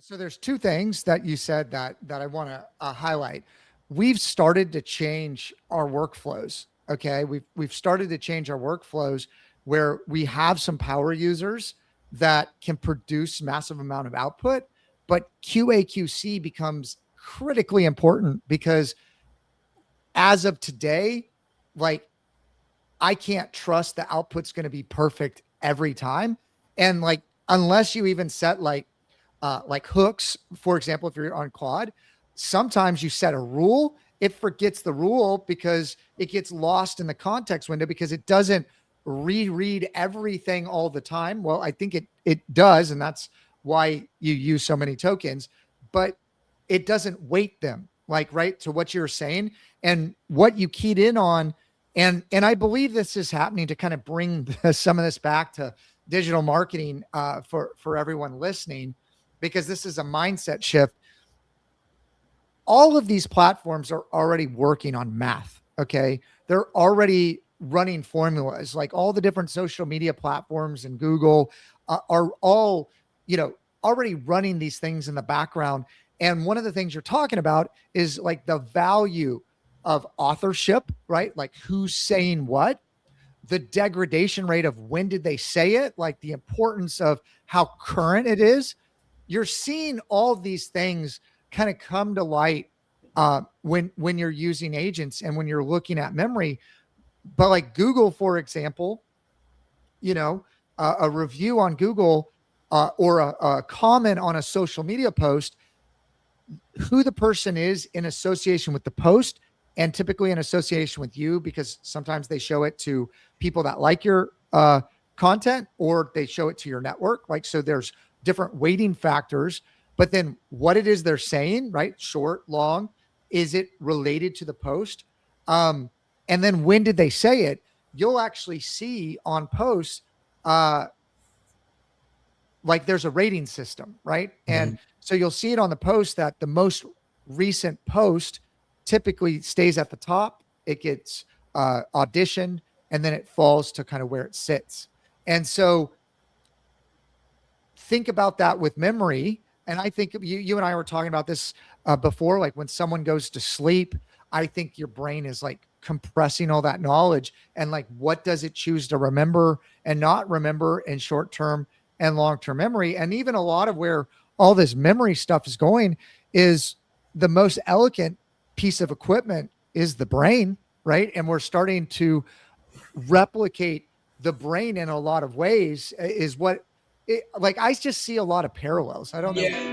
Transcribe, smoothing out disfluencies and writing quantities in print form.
So there's two things that you said that I want to highlight. We've started to change our workflows. Okay, we've started to change our workflows where we have some power users that can produce massive amount of output, but QA/QC becomes critically important because as of today, like I can't trust the output's going to be perfect every time. And like, unless you even set like hooks, for example, if you're on Claude, sometimes you set a rule, it forgets the rule because it gets lost in the context window because it doesn't reread everything all the time. Well, I think it does, and that's why you use so many tokens, but it doesn't weight them like right to what you're saying and what you keyed in on. And I believe this is happening to kind of bring some of this back to digital marketing for everyone listening, because this is a mindset shift. All of these platforms are already working on math. Okay. They're already running formulas, like all the different social media platforms and Google are all, already running these things in the background. And one of the things you're talking about is like the value of authorship, right? Like who's saying what, the degradation rate of when did they say it, like the importance of how current it is. You're seeing all these things kind of come to light when you're using agents and when you're looking at memory. But like Google, for example, a review on Google or a comment on a social media post, who the person is in association with the post and typically in association with you, because sometimes they show it to people that like your content or they show it to your network. Like, so there's different weighting factors, but then what it is they're saying, right? Short, long, is it related to the post? And then when did they say it? You'll actually see on posts, like there's a rating system, right? And so you'll see it on the post that the most recent post typically stays at the top. It gets auditioned and then it falls to kind of where it sits. And so think about that with memory. And I think you and I were talking about this before, like when someone goes to sleep, I think your brain is like compressing all that knowledge and like, what does it choose to remember and not remember in short-term and long-term memory? And even a lot of where all this memory stuff is going is the most elegant piece of equipment is the brain, right? And we're starting to replicate the brain in a lot of ways is what like I just see a lot of parallels. I don't know. Yeah,